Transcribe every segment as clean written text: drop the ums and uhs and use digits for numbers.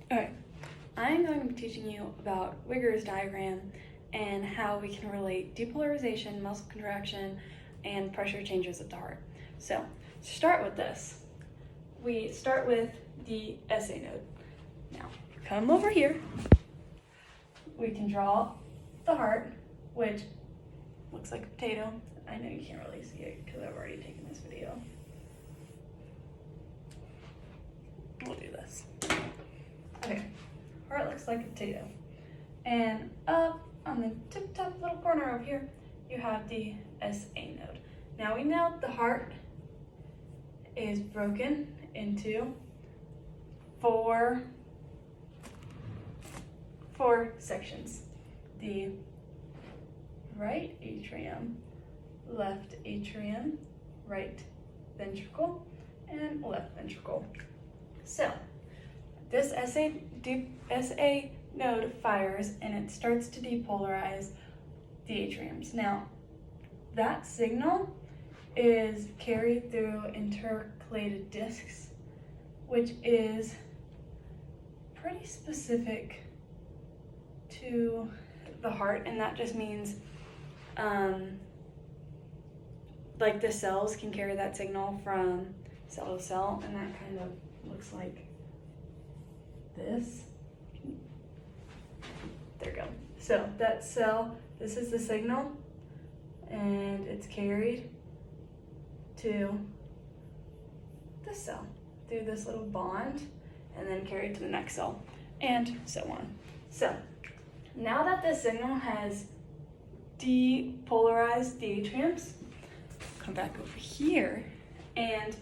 Okay, I'm going to be teaching you about Wigger's diagram and how we can relate depolarization, muscle contraction, and pressure changes at the heart. So, to start with this, we start with the SA node. Now, come over here. We can draw the heart, which looks like a potato. I know you can't really see it because I've already taken this video. We'll do this. Okay, heart looks like a potato. And up on the tip top little corner over here, you have the SA node. Now we know the heart is broken into four sections. The right atrium, left atrium, right ventricle, and left ventricle. So, this SA node fires and it starts to depolarize the atriums. Now, that signal is carried through intercalated discs, which is pretty specific to the heart, and that just means like the cells can carry that signal from cell to cell, and that kind of looks like this. There we go. So that cell, this is the signal, and it's carried to this cell through this little bond, and then carried to the next cell, and so on. So now that the signal has depolarized the atriums, come back over here, and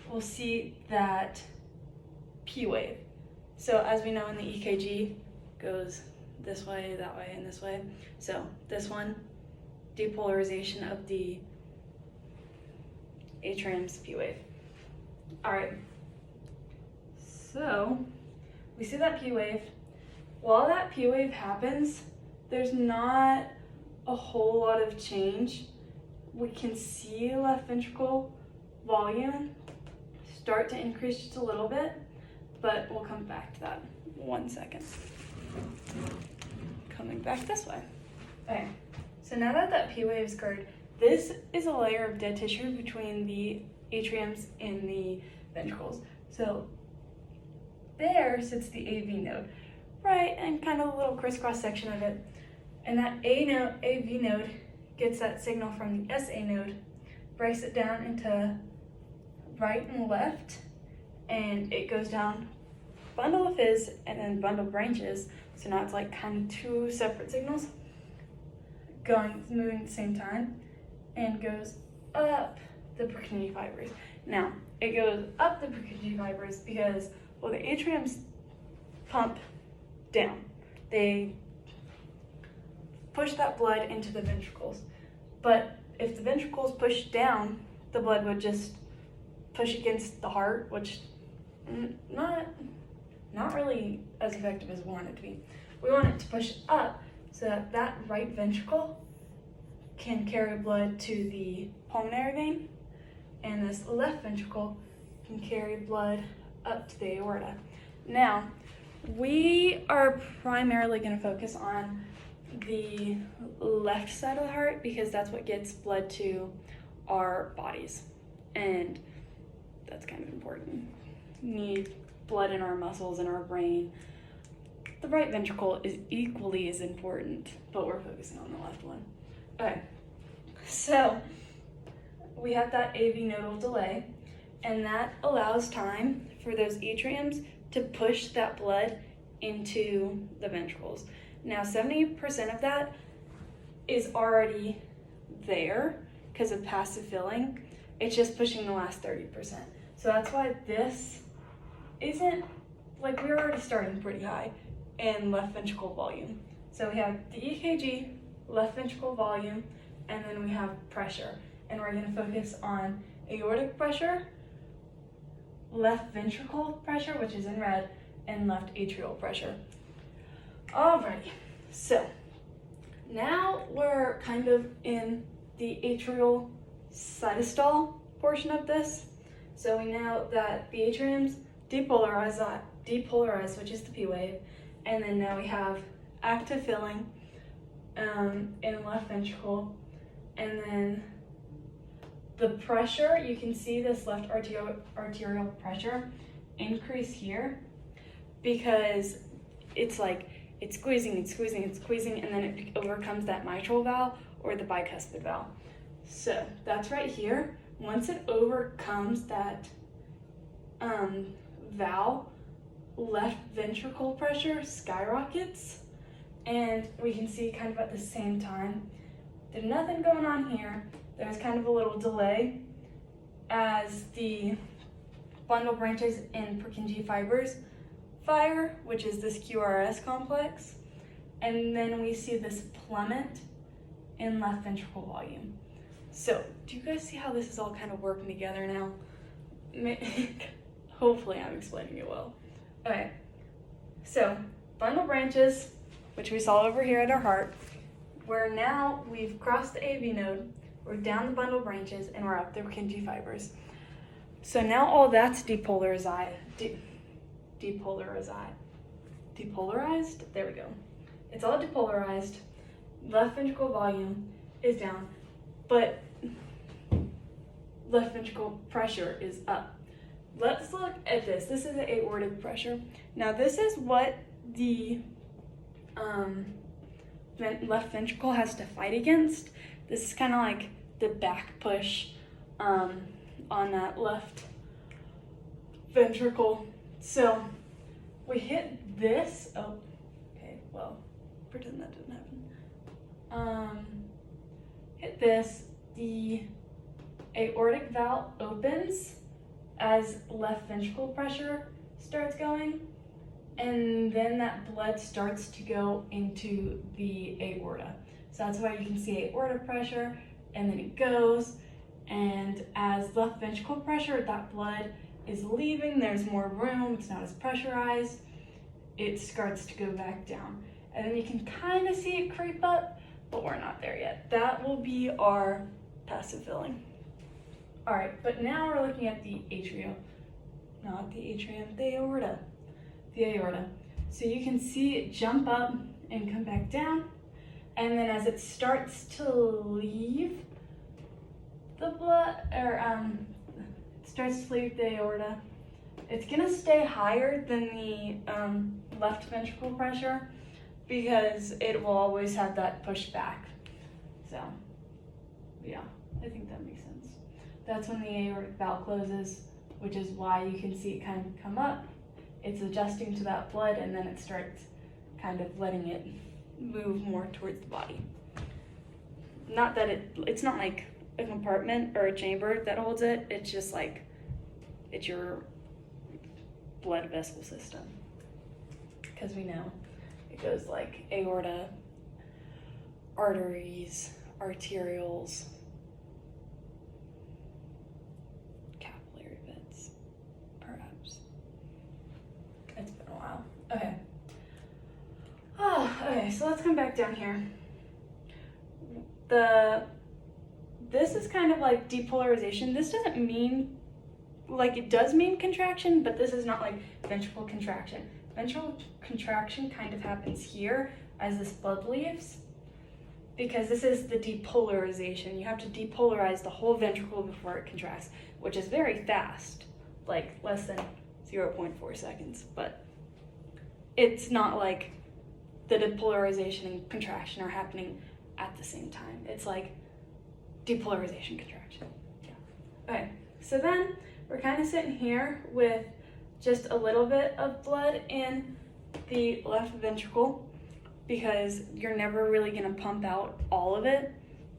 we'll see that P wave. So as we know in the EKG, goes this way, that way, and this way. So this one, depolarization of the atriums, P wave. All right, so we see that P wave. While that P wave happens, there's not a whole lot of change. We can see left ventricle volume start to increase just a little bit, but we'll come back to that. 1 second. Coming back this way. Okay, so now that that P wave is occurred, this is a layer of dead tissue between the atriums and the ventricles. So there sits the AV node, right, and kind of a little crisscross section of it. And that AV node gets that signal from the SA node, breaks it down into right and left, and it goes down bundle of His and then bundle branches. So now it's like kind of two separate signals moving at the same time, and goes up the Purkinje fibers. Now it goes up the Purkinje fibers because, well, the atriums pump down. They push that blood into the ventricles. But if the ventricles push down, the blood would just push against the heart, which not really as effective as we want it to be. We want it to push up so that that right ventricle can carry blood to the pulmonary vein, and this left ventricle can carry blood up to the aorta. Now, we are primarily going to focus on the left side of the heart because that's what gets blood to our bodies, and that's kind of important. We need blood in our muscles and our brain. The right ventricle is equally as important, but we're focusing on the left one. Okay, so we have that AV nodal delay, and that allows time for those atriums to push that blood into the ventricles. Now, 70% of that is already there because of passive filling. It's just pushing the last 30%. So that's why this isn't, like, we're already starting pretty high in left ventricle volume. So we have the EKG, left ventricle volume, and then we have pressure. And we're going to focus on aortic pressure, left ventricle pressure, which is in red, and left atrial pressure. Alrighty, so now we're kind of in the atrial cytostol portion of this. So we know that the atriums depolarize depolarized, which is the P wave, and then now we have active filling in left ventricle, and then the pressure, you can see this left arterial pressure increase here because it's like it's squeezing, and then it overcomes that mitral valve or the bicuspid valve. So that's right here. Once it overcomes that valve, left ventricle pressure skyrockets, and we can see kind of at the same time, there's nothing going on here. There's kind of a little delay as the bundle branches in Purkinje fibers fire, which is this QRS complex, and then we see this plummet in left ventricle volume. So, do you guys see how this is all kind of working together now? Hopefully I'm explaining it well. Okay, so bundle branches, which we saw over here at our heart, where now we've crossed the AV node, we're down the bundle branches, and we're up the Purkinje fibers. So now all that's depolarized. Depolarized? There we go. It's all depolarized. Left ventricle volume is down, but left ventricle pressure is up. Let's look at this. This is the aortic pressure. Now this is what the left ventricle has to fight against. This is kind of like the back push on that left ventricle. So we hit this. Oh, okay, well, pretend that didn't happen. Hit this. The aortic valve opens as left ventricle pressure starts going, and then that blood starts to go into the aorta. So that's why you can see aorta pressure, and then it goes, and as left ventricle pressure, that blood is leaving, there's more room, it's not as pressurized, it starts to go back down. And then you can kind of see it creep up, but we're not there yet. That will be our passive filling. All right, but now we're looking at the atrium, not the atrium, the aorta. The aorta. So you can see it jump up and come back down, and then as it starts to leave the blood, or starts to leave the aorta, it's gonna stay higher than the left ventricle pressure because it will always have that push back. So, yeah, I think that makes sense. That's when the aortic valve closes, which is why you can see it kind of come up. It's adjusting to that blood, and then it starts kind of letting it move more towards the body. Not that it's not like a compartment or a chamber that holds it, it's just like, it's your blood vessel system. Because we know it goes like aorta, arteries, arterioles, capillary beds, perhaps. It's been a while. Okay. Okay, so let's come back down here. This is kind of like depolarization. This doesn't mean, like it does mean contraction, but this is not like ventricle contraction. Ventricle contraction kind of happens here as this blood leaves, because this is the depolarization. You have to depolarize the whole ventricle before it contracts, which is very fast, like less than 0.4 seconds, but it's not like the depolarization and contraction are happening at the same time. It's like depolarization, contraction. Yeah. Okay, so then we're kind of sitting here with just a little bit of blood in the left ventricle because you're never really gonna pump out all of it.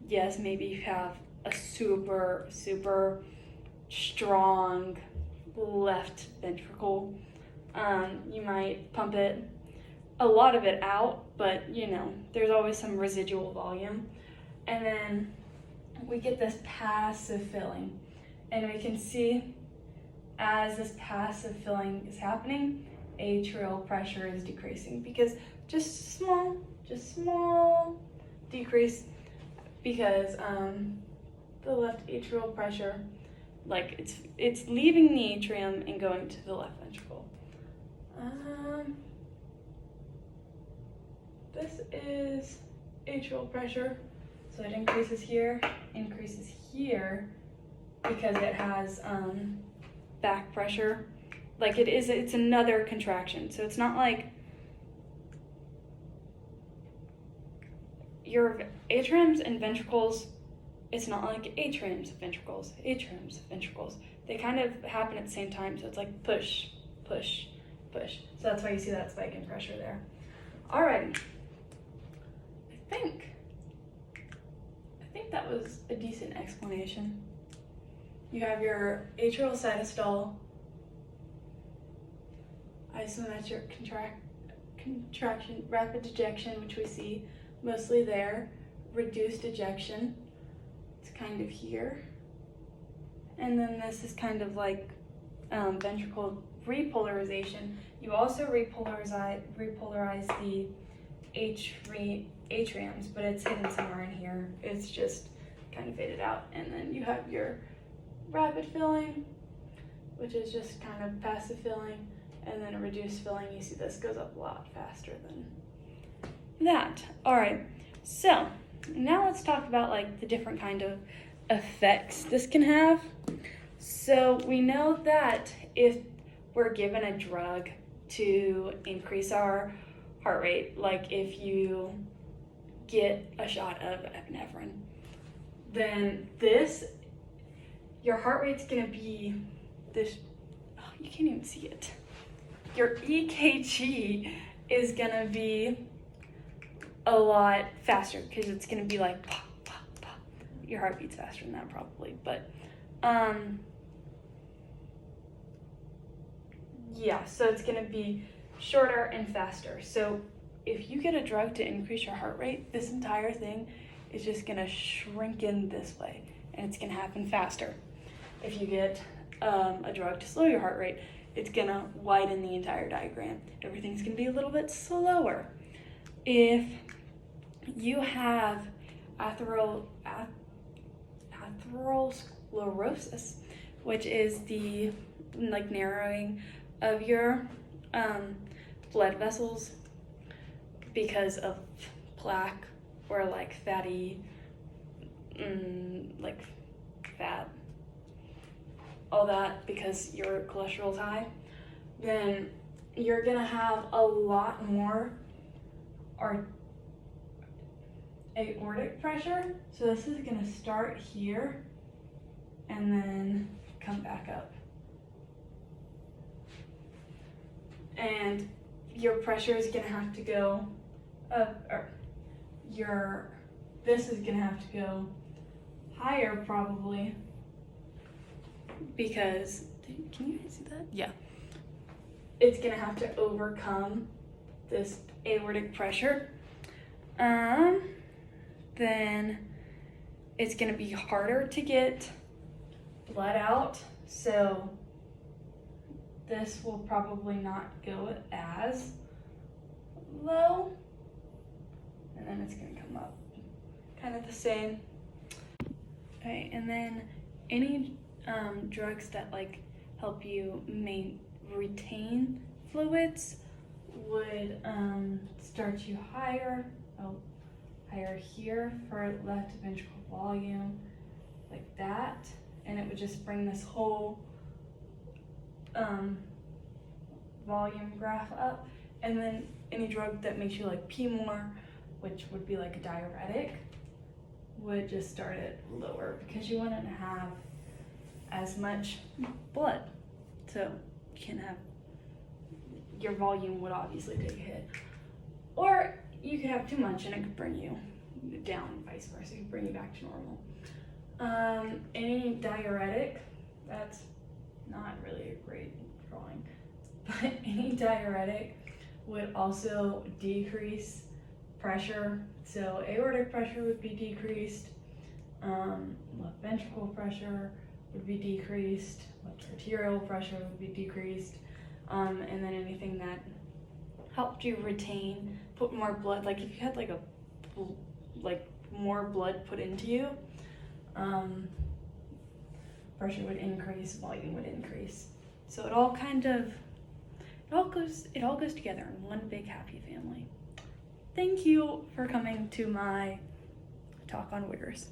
Yes, maybe you have a super, super strong left ventricle. You might pump a lot of it out, but you know, there's always some residual volume. And then we get this passive filling, and we can see as this passive filling is happening, atrial pressure is decreasing because just small decrease because the left atrial pressure, like it's leaving the atrium and going to the left ventricle. This is atrial pressure, so it increases here because it has back pressure. Like it's another contraction. So it's not like your atriums and ventricles, it's not like atriums, ventricles, atriums, ventricles. They kind of happen at the same time, so it's like push, push, push. So that's why you see that spike in pressure there. All right. I think that was a decent explanation. You have your atrial systole, isometric contraction, rapid ejection, which we see mostly there, reduced ejection, it's kind of here, and then this is kind of like ventricle repolarization. You also repolarize the atriums, but it's hidden somewhere in here. It's just kind of faded out. And then you have your rapid filling, which is just kind of passive filling, and then a reduced filling. You see this goes up a lot faster than that. All right, so now let's talk about like the different kind of effects this can have. So we know that if we're given a drug to increase our heart rate, like if you get a shot of epinephrine, then your heart rate's gonna be this, oh, you can't even see it. Your EKG is gonna be a lot faster because it's gonna be like pop, pop, pop. Your heart beats faster than that probably, but yeah, so it's gonna be shorter and faster. So if you get a drug to increase your heart rate, this entire thing is just gonna shrink in this way, and it's gonna happen faster. If you get a drug to slow your heart rate, it's gonna widen the entire diagram. Everything's gonna be a little bit slower. If you have atherosclerosis, which is the like narrowing of your blood vessels because of plaque or like fatty, like fat, all that, because your cholesterol's high, then you're gonna have a lot more aortic pressure. So this is gonna start here and then come back up. And your pressure is gonna have to go up, or this is gonna have to go higher probably, because, can you guys see that? Yeah. It's gonna have to overcome this aortic pressure. Then it's gonna be harder to get blood out, so this will probably not go as low, and then it's gonna come up kind of the same. Okay, and then any drugs that like help you retain fluids would start you higher here for left ventricle volume, like that, and it would just bring this whole volume graph up. And then any drug that makes you like pee more, which would be like a diuretic, would just start it lower because you wouldn't have as much blood, so you can have, your volume would obviously take a hit, or you could have too much and it could bring you down, vice versa, it could bring you back to normal. Any diuretic, that's not really a great drawing, but any diuretic would also decrease pressure. So aortic pressure would be decreased, left ventricle pressure would be decreased, left arterial pressure would be decreased, and then anything that helped you retain, put more blood, like if you had like more blood put into you, pressure would increase, volume would increase. So it all kind of it all goes together in one big happy family. Thank you for coming to my talk on wiggers.